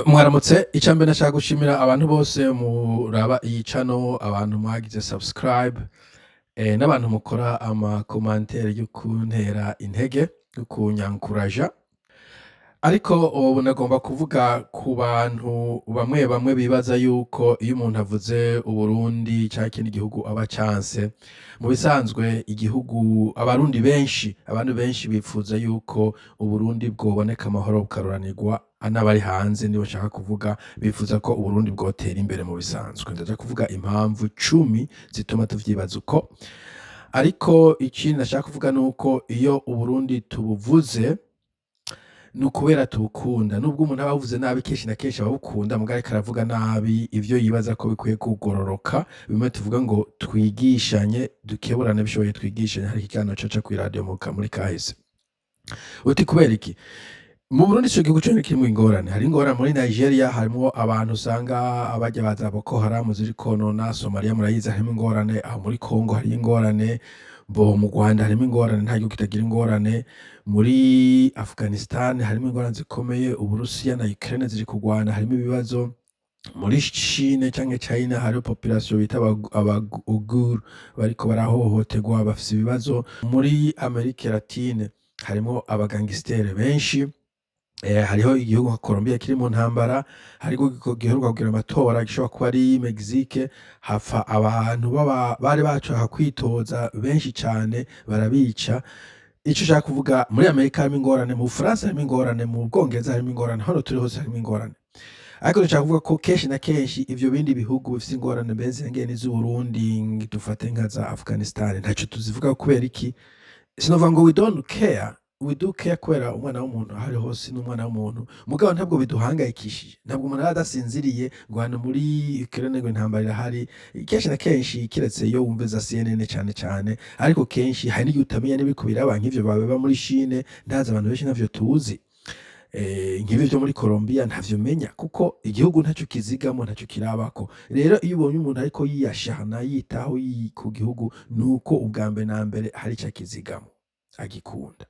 Mwaramutse icambere nashaka gushimira abantu bose muraba iyi channel, abantu mwagize subscribe, n'abantu mukora ama commentaire yo kuntera intege, yo kunyankuraja. Ariko ubu nagomba kuvuga ku bantu bamwe bamwe bibaza yuko iyo umuntu avuze Uburundi canke ikindi gihugu aba canse. Mu bisanzwe igihugu abantu benshi bipfuza yuko Uburundi bwoboneka amahoro bukaroranirwa n'abari hanze nibo nshaka kuvuga bifuza ko Uburundi bwotera imbere mu bisanzwe. Ndaja kuvuga impamvu 10 zituma tuvyibaza uko. Ariko ikindi nashaka kuvuga nuko iyo Uburundi tubuvuze nukubera tubukunda nubwo umuntu aba abuvuze nabi kenshi na kenshi ababukunda mugabo ariko aravuga nabi ivyo yibaza ko bikwiye kugororoka bimwe tuvuga ngo twigishanye dukeburane bishoboye twigishanye hari ikiganiro coca kw'iradio muri kahise. Uti kubera iki? Mu Burundi ico gihugu conyene kirimwo ingorane. Hari ingorane muri Nigeria, harimwo abantu usanga abarya baza Boko Haram ziri konona, Somalia murayizi harimwo ingorane, aho muri Congo hariyo ingorane, mu Rwanda harimwo ingorane, nta gihugu kitagira ingorane, muri Afghanistan harimwo ingorane zikomeye, Uburusiya na Ukraine ziri kurwana harimwo ibibazo, muri Chine canke China hariho population bita Uighur bariko barahohoterwa bafise ibibazo, muri Amerika Latine harimwo abagangisteri benshi. Hariho igihugu nka Colombia kiri mu ntambara, hariho giheruka kugira amatora gishobora kuba ari Mexique, hapfa abantu bari bashaka kwitoza benshi cane barabica. Ico nshaka kuvuga muri Amerika harimo ingorane, mu Bufaransa harimo ingorane, mu Bwongereza harimo ingorane, hano turi hose harimo ingorane. Ariko nshaka kuvuga ko kenshi na kenshi ivyo bindi bihugu bifise ingorane mbese ngene n'iz'Uburundi dufate nka za Afghanistan ntaco tuzivuga kubera iki? Sinovuga ngo we don't care, we do care kubera umwana w'umuntu ahari hose n'umwana w'umuntu, mugabo ntabwo biduhangayikishije, ntabwo umuntu aba adasinziriye ngo hano muri Ukraine ngo intambara irahari. Kenshi na kenshi kiretse iyo wumviza CNN cane, ariko kenshi hari n'igihe utamenya n'ibiriko biraba nk'ivyo babeba muri Chine, ndazi abantu benshi ntavyo tuzi. Nk'ibi vyo muri Colombia ntavyo menya kuko igihugu ntaco kizigamo ntaco kirabako. Rero iyo ubonye umuntu ariko yiyashana yitaho ku gihugu nuko ubwa mbere na mbere hari ico akizigamo agikunda.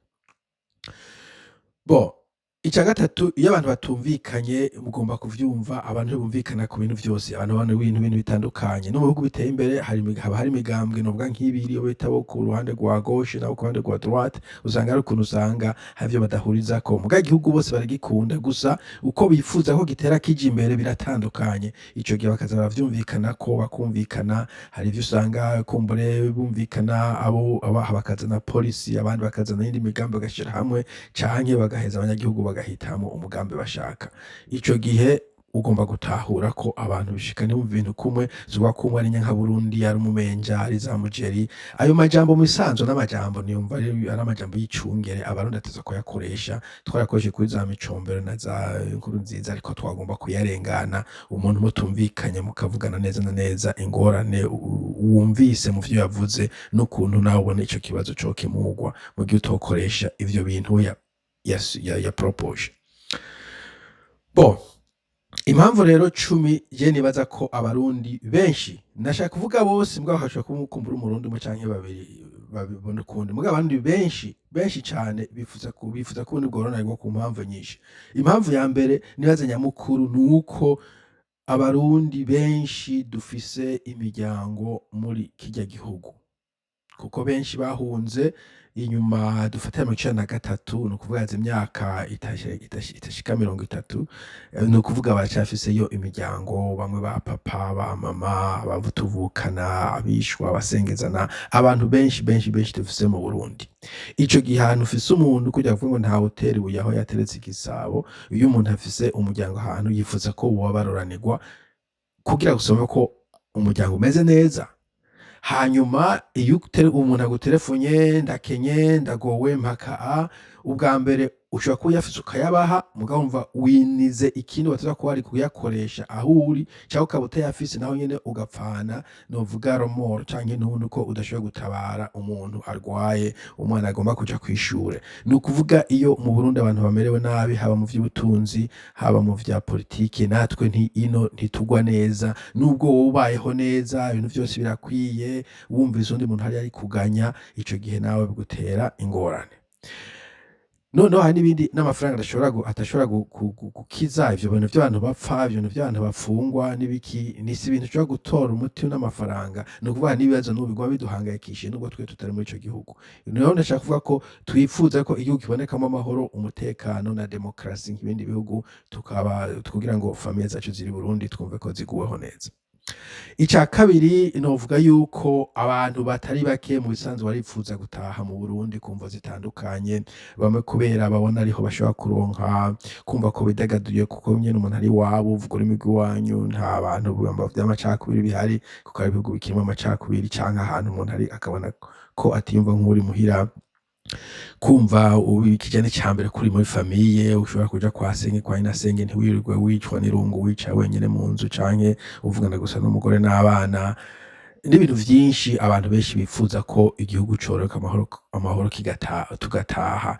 Ica gatatu, iyo abantu batumvikanye mugomba kuvyumva, abantu ntibumvikana ku bintu vyose, abantu babona ibintu bitandukanye. No mu bihugu biteye imbere haba hari imigambwe novuga nk'ibiri yo bita bo ku ruhande rwa gauche nabo ku ruhande rwa droite, usanga hari ukuntu usanga hari ivyo badahurizako, mugabo igihugu bose baragikunda, gusa uko bifuza ko gitera kija imbere biratandukanye. Ico gihe bakaza baravyumvikanako bakumvikana, hari ivyo usanga kumbure bumvikana abaha bakazana polisi, abandi bakazana iyindi migambi bagashira hamwe canke bagaheza abanyagihugu bagahitamo umugambi bashaka. Ico gihe ugomba gutahura ko abantu bishikane mu bintu kumwe, zuba kumwe ari nka Burundi, ari umumenja, ari za mujeri. Ayo majambo mu bisanzwe n'amajambo niyumva ari amajambo y'icungere abarundi ateza kuyakoresha, twarakoresheje kuri za Micombero na za Nkurunziza, ariko twagomba kuyarengana. Umuntu mutumvikanye mukavugana neza na neza ingorane wumvise mu vyo yavuze n'ukuntu nawe ubona ico kibazo cokemurwa mu gihe utokoresha ivyo bintu ya propose. Impamvu rero 10 je nibaza ko abarundi benshi, ndashaka kuvuga bose mbwa hashobora kumbura umurundi umwe canke babiri babibona ukundi, mbwa abandi benshi cane bifuza ko ubundi bworonanirwa ku mpamvu nyinshi. Impamvu ya mbere nibaza nyamukuru nuko abarundi benshi dufise imiryango muri kirya gihugu, kuko benshi bahunze inyuma dufatira mu 1993, nukuvuga yaza imyaka itashika 30, nukuvuga baracafise yo imiryango, bamwe ba papa ba mama bavutuvukana abishwa basengezana, abantu benshi dufise mu Burundi. Ico gihe ahantu ufise umuntu kugira kuvuga ngo nta hoteli ibuye aho yateretse igisabo, iyo umuntu afise umuryango ahantu yifuza ko boba baroranirwa kugira gusoma ko umuryango umeze neza. Hanyuma iyo umuntu aguterefonye ndakenye ndagowe mpaka ubwa mbere ushobora kuba uyafise ukayabaha, mugabo wumva winize ikindi wateza kuba wari kuyakoresha aho uri, canke ukaba utayafise naho nyene ugapfana novuga romoro canke intuntu ko udashoboye gutabara umuntu arwaye, umwana agomba kuja kw'ishure. Nukuvuga iyo mu Burundi abantu bamerewe nabi, haba mu vy'ubutunzi haba mu vya politike, natwe ino ntitugwa neza. Nubwo wowe ubayeho neza ibintu vyose birakwiye, wumvise undi muntu hari kuganya, ico gihe nawe bigutera ingorane. noneho hari n'ibindi n'amafaranga atashobora gukiza ivyo bintu vy'abantu bapfa, ivyo bintu vy'abantu bafungwa n'ibiki, si ibintu ushobora gutora umuti n'amafaranga. Ni ukuvuga n'ibibazo n'ubu biguma biduhangayikishije nubwo twe tutari muri ico gihugu. Rero ndashaka kuvuga ko twifuza ko igihugu kibonekamo amahoro, umutekano na demokarasi nk'ibindi bihugu, kugira ngo famiye zacu ziri i Burundi twumve ko ziguweho neza. Ica kabiri novuga yuko abantu batari bake mu bisanzwe barifuza gutaha mu Burundi ku mvo zitandukanye, bamwe kubera babona ariho bashobora kuronka kumva ko bidagaduye kuko nyene umuntu ari iwabo uvuga ururimi rw'iwanyu, nta bantu vy'amacakubiri bihari kuko hari ibihugu bikirimwo amacakubiri, canke ahantu umuntu ari akabona ko atiyumva nk'uri muhira, kumva ikijana icambere kuri muri famiye ushobora kuja kwa senge kwa inasenge ntiwirirwe wicwa n'irungu wicaye wenyene mu nzu canke uvugana gusa n'umugore n'abana, n'ibintu vyinshi abantu benshi bifuza ko igihugu coroka amahoro tugataha.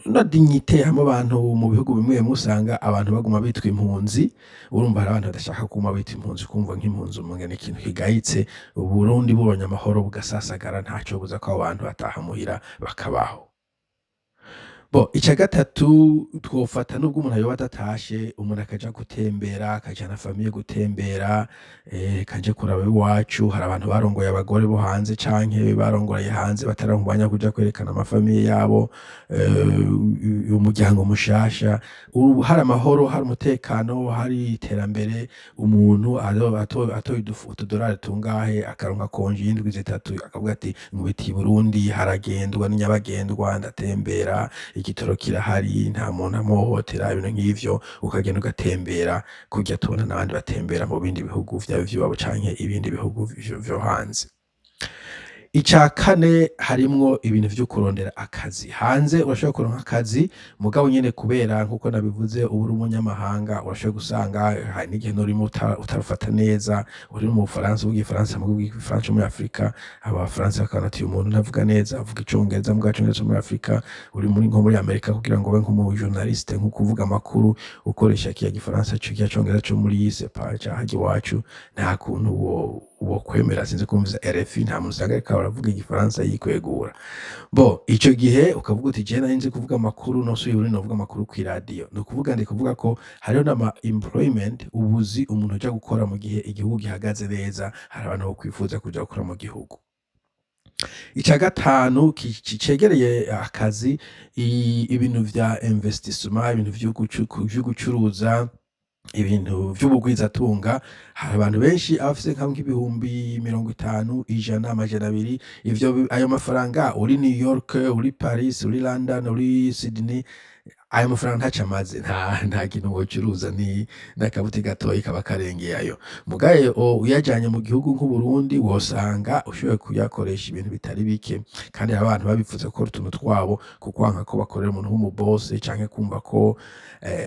Na dignité hamwe abantu mu bihugu bimwe bimwe usanga abantu baguma bitwa impunzi, urumva hari abantu badashaka kuguma bitwa impunzi, kumva nk'impunzi umenga ni ikintu kigayitse. Uburundi bubonye amahoro bugasasagara ntaco buza ko abo bantu bataha muhira bakabaho. Ica gatatu twofata nubwo umuntu yoba adatashe, umuntu akaja gutembera, akajana famiye gutembera, kaje kuraba iwacu. Hari abantu barongoye abagore bo hanze canke barongoye hanze bataronka umwanya wo kuja kwerekana amafamiye yabo, umuryango mushasha. Hari amahoro, hari umutekano, hari iterambere, umuntu atoye utudorari tungahe akaronka konji y'indwi zitatu akavuga ati nkubitiye i Burundi, haragendwa n'inyabagendwa, ndatembera, igitoro kirahari, nta muntu amuhohotera, ibintu nk'ivyo, ukagenda ugatembera kurya tubona n'abandi batembera mu bindi bihugu vyaba ivy'iwabo canke ibindi bihugu vyo hanze. Ica kane harimwo ibintu vyo kurondera akazi hanze. Urashobora kuronka akazi mugabo nyene kubera nkuko nabivuze uba uri umunyamahanga, urashobora gusanga hari n'igihe n'urimo utarufata neza, uri mu Bufaransa uvuga igifaransa muvuga igifaransa muri Afrika, abafaransa bakabona ati uyu muntu ntavuga neza avuga icongereza mugabo icongereza muri Afrika, uri nko muri Amerika kugira ngo ube nk'umu journaliste nko kuvuga amakuru ukoresha kiya gifaransa kiya congereza co muri sepa cahaje iwacu, nta kuntu uwo kwemera sinzi kumviza RFI, nta muntu usanga ariko aravuga igifaransa yikwegura. Ico gihe ukavuga uti je nari nzi kuvuga amakuru nosubiye Burundi novuga amakuru kw'iradiyo. Ni ukuvuga ndi kuvuga ko hariho n'ama employment, ubuzi umuntu aja gukora mu gihe igihugu gihagaze neza, hari abantu bokwifuza kuja gukora mu gihugu. Ica gatanu cegereye akazi, ibintu vya investissement, ibintu vyo gucuruza, ibintu vy'ubugwizatunga. Hari abantu benshi abafise nk'ibihumbi 50, 100, 200. Ayo mafaranga uri New York, uri Paris, uri London, uri Sydney, ayo mafaranga ntaco amaze, nta kintu wocuruza, ni n'akabuti gatoyi kaba karengeye ayo. Mugaye uyajanye mu gihugu nk'Uburundi wosanga ushoboye kuyakoresha ibintu bitari bike, kandi hari abantu babifuza gukora utuntu twabo kukwanka ko bakorera umuntu w'umubose canke kumva ko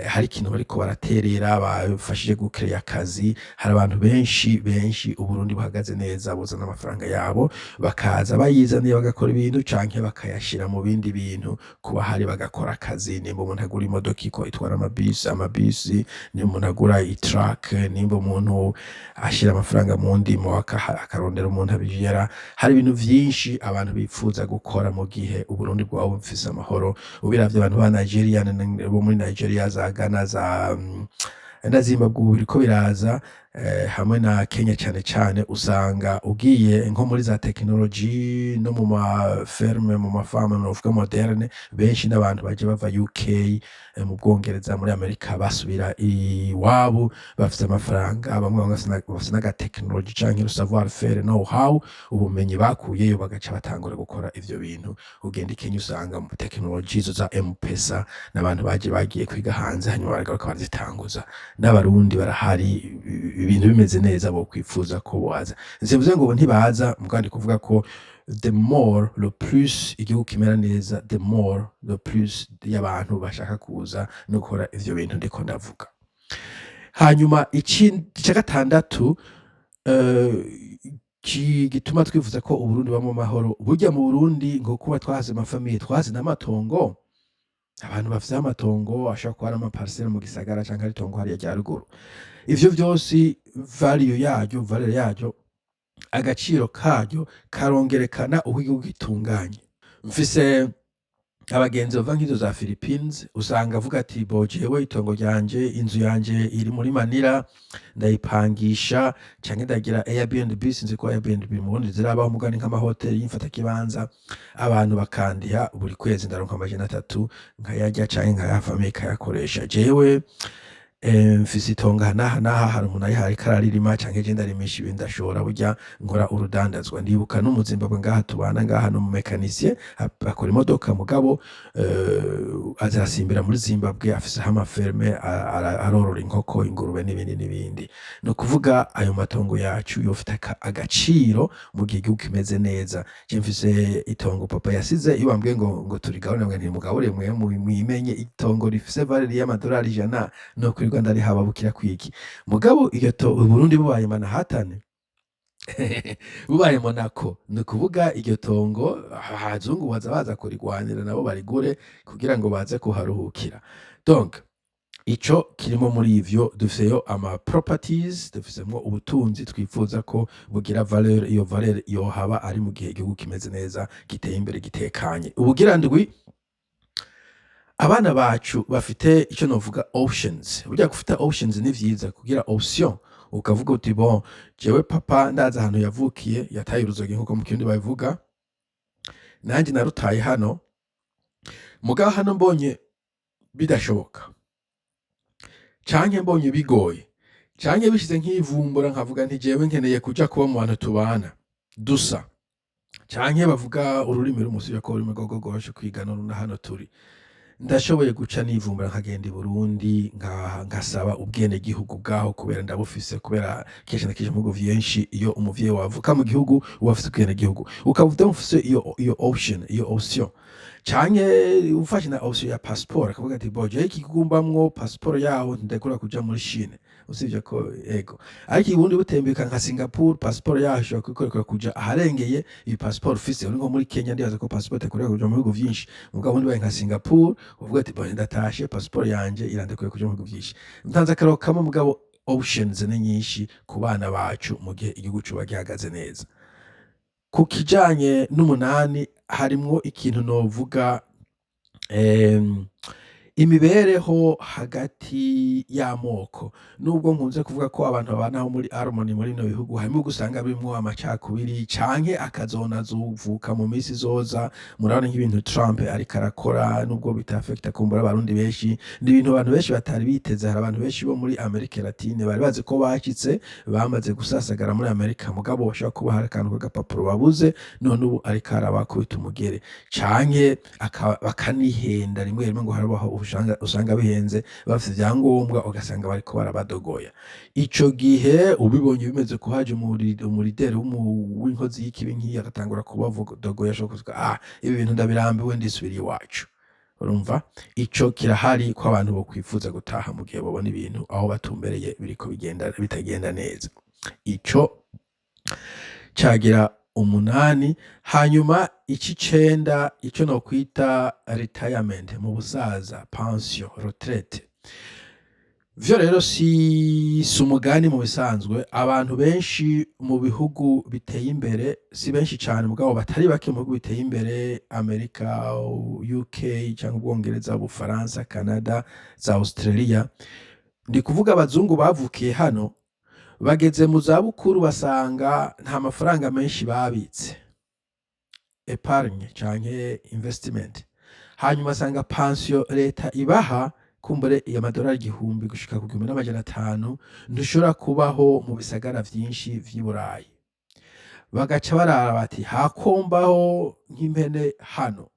hari ikintu bariko baraterera bafashije gukereya akazi. Hari abantu benshi Uburundi buhagaze neza, buzana amafaranga yabo bakaza bayizaniye bagakora ibintu canke bakayashira mu bindi bintu, kuba hari bagakora akazi. Nimba umuntu agura imodoka itwara amabisi, nimba umuntu agura itruck, nimba umuntu ashira amafaranga mu ndimo akarondera umuntu abijera. Hari ibintu vyinshi abantu bifuza gukora mu gihe Uburundi bwaba bufise amahoro. Ubiravye abantu ba Nigeria bo muri Nigeria, za Ghana, na Zimbabwe biriko biraza, hamwe na Kenya cane usanga ugiye nko muri za technology no mu maferme, mu mafarme novuga moderne, benshi n'abantu baje bava UK, mu Bwongereza, muri Amerika, basubira iwabo bafise amafaranga, bamwe bafise n'aga technology canke savoir faire, know how, ubumenyi bakuyeyo bagaca batangura gukora ivyo bintu. Ugenda i Kenya usanga mu technology zo za M-Pesa n'abantu bagiye kwiga hanze hanyuma baragaruka barazitanguza. N'abarundi barahari, ibintu bimeze neza bokwifuza ko boza. Nsivuze ngo ntibaza, mugandi kuvuga ko the more le plus igihugu kimera neza, the more le plus y'abantu bashaka kuza no gukora ivyo bintu ndiko ndavuga. Hanyuma ica gatandatu gituma twifuza ko Uburundi bamo amahoro, burya mu Burundi ngo kuba twahaze amafamiye, twahaze n'amatongo. Abantu bafise amatongo ashobora kuba ari amaparcelle mu gisagara canke ari itongo hariya rya ruguru. Ivyo vyose valeur yaryo, agaciro karyo karongerekana uko igihugu gitunganye. Mfise abagenzi bava nk'izo za Philippines usanga avuga ati bo jewe itongo ryanje inzu yanje iri muri Manila ndayipangisha canke ndagira Airbnb, sinzi ko Airbnb mu Burundi zirabaho mugani nk'amahoteli y'imfatakibanza, abantu bakandiha buri kwezi ndaronka amajana 3 nkayarya canke nkayavamwo ikayakoresha. Jewe mfise itongo aha n'aha n'aha, hari umuntu ariko araririma canke je ndarimisha ibintu ndashora burya nkora urudandazwa. Ndibuka n'umuzimbabwe ngaha tubana ngaha n'umumekanisiye akora imodoka mugabo aza arasimbira muri Zimbabwe, afiseho amaferme arorora inkoko, ingurube n'ibindi n'ibindi. Ni ukuvuga ayo matongo yacu yofite agaciro mu gihe igihugu kimeze neza. Je mfise itongo papa yasize, iyo bambwiye ngo turigabane ngo ntimugabure mwimenye itongo rifise valeur y'amadolari 100 no kwirirwa ndarihaba bukira kwiki. Mugabo iyo Uburundi bubaye Manhattan bubaye Monaco, ni ukuvuga iryo tongo abazungu baza kurigwanira nabo barigure kugira ngo baze kuharuhukira. Donc ico kirimo muri ivyo, dufiseyo ama properties, dufisemwo ubutunzi twifuza ko bugira valeur. Iyo valeur yohaba ari mu gihe igihugu kimeze neza, giteye imbere, gitekanye. Ubugira ndwi, abana bacu bafite ico novuga options. Burya gufita options ni vyiza, kugira option ukavuga uti bon jewe papa ndaza ahantu yavukiye yataye uruzogi nkuko mu Kirundi babivuga, nanje narutaye hano, mugabo hano mbonye bidashoboka canke mbonye bigoye canke bishize nk'ivumbura nkavuga nti jewe nkeneye kuja kuba mu bantu tubana dusa, canke bavuga ururimi rumusuye ko ururimi rwogoshe kwigana na hano turi, ndashoboye guca nivumbura nkagenda i Burundi ngasaba ubwene gihugu bwaho, kubera ndabufise, kubera kenshi na kenshi mu bihugu vyinshi iyo umuvyeyi wavuka mu gihugu uba afise ubwene gihugu, ukavuga mufise iyo option canke ufashe na option ya passport, akavuga ati bo jewe ikigumbamwo passport yaho ndekura kuja muri Chine, usivye ko ego ariko ibundi butembeka nka Singapore passport yaho ishobora kwikorera kuja aharengeye iyi passport ufise. Uri nko muri Kenya ndibaza ko passport ikorera kuja mu bihugu vyinshi, mugabo ubundi baye nka Singapore uvuga ati bo ndatashe passport yanje irandekuye kuja mu bihugu vyinshi. Ntanze akarero kamwe, mugabo options ni nyinshi ku bana bacu mu gihe igihugu cuba gihagaze neza. Ku kijanye n'umunani harimwo ikintu novuga imibereho hagati y'amoko. Nubwo nkunze kuvuga ko abantu babanaho muri harmony muri bino bihugu, harimo gusanga birimwo amacakubiri canke akazona zuvuka mu misi zoza. Murabona nk'ibintu Trump ariko arakora, nubwo bitafekta kumbura abarundi benshi, ni ibintu abantu benshi batari biteze. Hari abantu benshi bo muri Amerika Latine bari bazi ko bashitse bamaze gusasagara muri Amerika, mugabo bashaka kuba hari akantu k'agapapuro babuze, none ubu ariko arabakubita umugere canke bakanihenda rimwe rimwe ngo harabaho usanga bihenze, bafite ivyangombwa ugasanga bariko barabadogoya. Ico gihe ubibonye bimeze ko haje umurideri w'inkozi y'ikibi nk'iyi agatangura kubadogoya, ashobora kuvuga ibi bintu ndabirambiwe ndisubira iwacu. Urumva ico kirahari ko abantu bo kwifuza gutaha mu gihe babona ibintu aho batumbereye biriko bitagenda neza. Ico cagira 8. Hanyuma ic'icenda, ico no kwita retirement mu busaza, pension, retraite. Vyo rero si umugani mu bisanzwe. Abantu benshi mu bihugu biteye imbere, si benshi cane mugabo batari bake mu bihugu biteye imbere, Amerika, UK canke Ubwongereza, Ubufaransa, Canada, za Australia, ndi kuvuga abazungu bavukiye hano, bageze mu zabukuru basanga nta mafaranga menshi babitse, epargne canke investment. Hanyuma asanga pension leta ibaha kumbure y'amadolari 1000 gushika ku 1500, ntushobora kubaho mu bisagara vyinshi vy'i Burayi. Bagaca barara bati hakombaho nk'impene hano,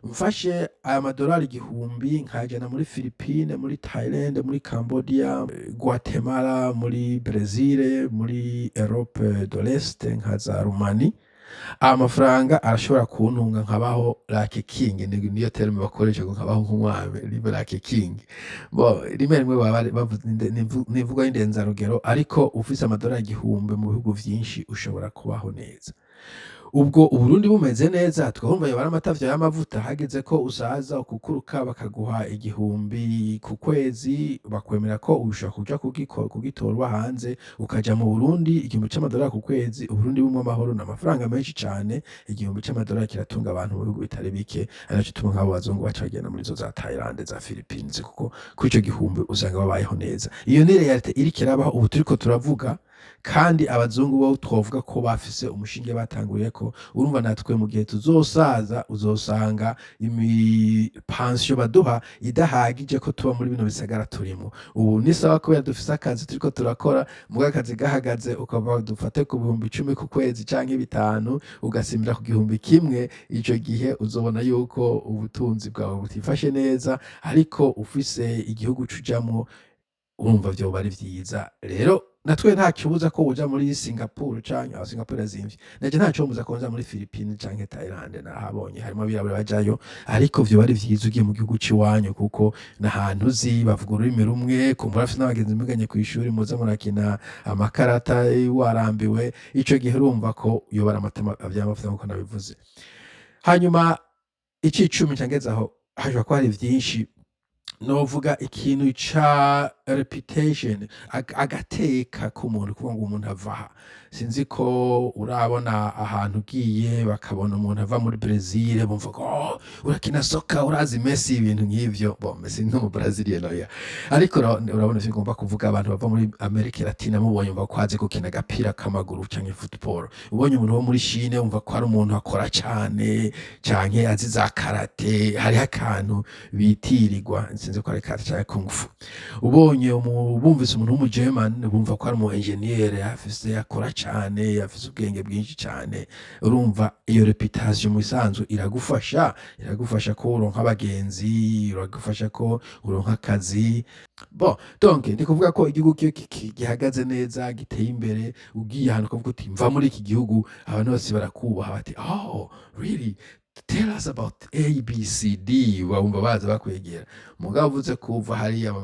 mfashe aya madolari 1000 nkajana muri Philippines, muri Thailand, muri Cambodia, Guatemala, muri Brazil, muri Europe de l'Est nka za Rumani. Amafaranga arashobora kuntunga nkabaho like king, niyo terme bakoresha ngo nkabaho nk'umwami, like king. Bo rimwe rimwe nivuga y'indenzarugero, ariko ufise amadolari 1000 mu bihugu vyinshi ushobora kubaho neza. ubwo Uburundi bumeze neza twumva yobara amatavyo y'amavuta hageze ko usaza ukukuruka bakaguha 1000 ku kwezi bakwemera ko ushobora kuja kugitorwa hanze ukaja mu Burundi 1000 ku kwezi Uburundi bumwe amahoro n'amafaranga menshi cane 1000 kiratunga abantu mu bihugu bitari bike araco tuma nk'abo bazungu baca bagenda muri zo za Thailand za Philippines kuko kuri ico 1000 usanga babayeho neza iyo ni realite iriko irabaho ubu turiko turavuga kandi abazungu bo twovuga ko bafise umushinge batanguriyeko urumva natwe mu gihe tuzosaza uzosanga pension baduha idahagije ko tuba muri bino bisagara turimo ubu ni sawa ko dufise akazi turiko turakora muga akazi gahagaze ukava dufate ku 10,000 ku kwezi canke 5 ugasimbira ku 1,000 ico gihe uzobona yuko ubutunzi bwawe butifashe neza ariko ufise igihugu cujamwo urumva vyoba ari vyiza rero natwe nta kibuza ko uja muri Singapore canke Singapore azimvye naje nta comuza ko nja muri Philippines canke Thailand nahabonye harimo abirabura bajayo ariko vyo bari vyiza ugiye mu gihugu ciwanyu kuko nahantu uzi bavuga ururimi rumwe kumbura afite n'abagenzi muganye kw'ishuri muza murakina amakarata warambiwe ico gihe urumva ko yobara amatama avyamavuta nkuko nabivuze hanyuma icicumi cangezaho hashobora ko hari vyinshi novuga ikintu ca reputation agateka k'umuntu kuvuga ngo umuntu avaha sinzi ko urabona ahantu ugiye bakabona umuntu ava muri Brazil bumva ko urakina soka urazi Messi ibintu nk'ivyo Messi no mu Brazilian oya ariko urabona ivyo ngomba kuvuga abantu bava muri America Latina mubonye umva ko azi gukina agapira k'amaguru canke football ubonye umuntu wo muri Chine umva ko ari umuntu akora cane canke azi za karate hari akantu bitirirwa sinzi ko ari karate canke kung fu ubonye bumvise umuntu w'umugerman bumva ko ari umu engineer afise akora cane afise ubwenge bwinshi cane urumva iyo reputation mu isanzwe iragufasha ko uronka abagenzi iragufasha ko uronka akazi donc ndi kuvuga ko igihugu gihagaze neza giteye imbere ugiye ahantu ukavuga uti mva muri iki gihugu abantu bose barakubaha bati oh really tell us about ABCD wumva baza bakwegera mugabo uvuze kuva hariya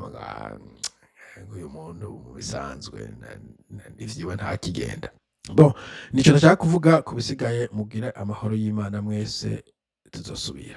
uyu muntu bisanzwe ivyiwe nta kigenda nico nashaka kuvuga kubisigaye mugire amahoro y'Imana mwese tuzosubira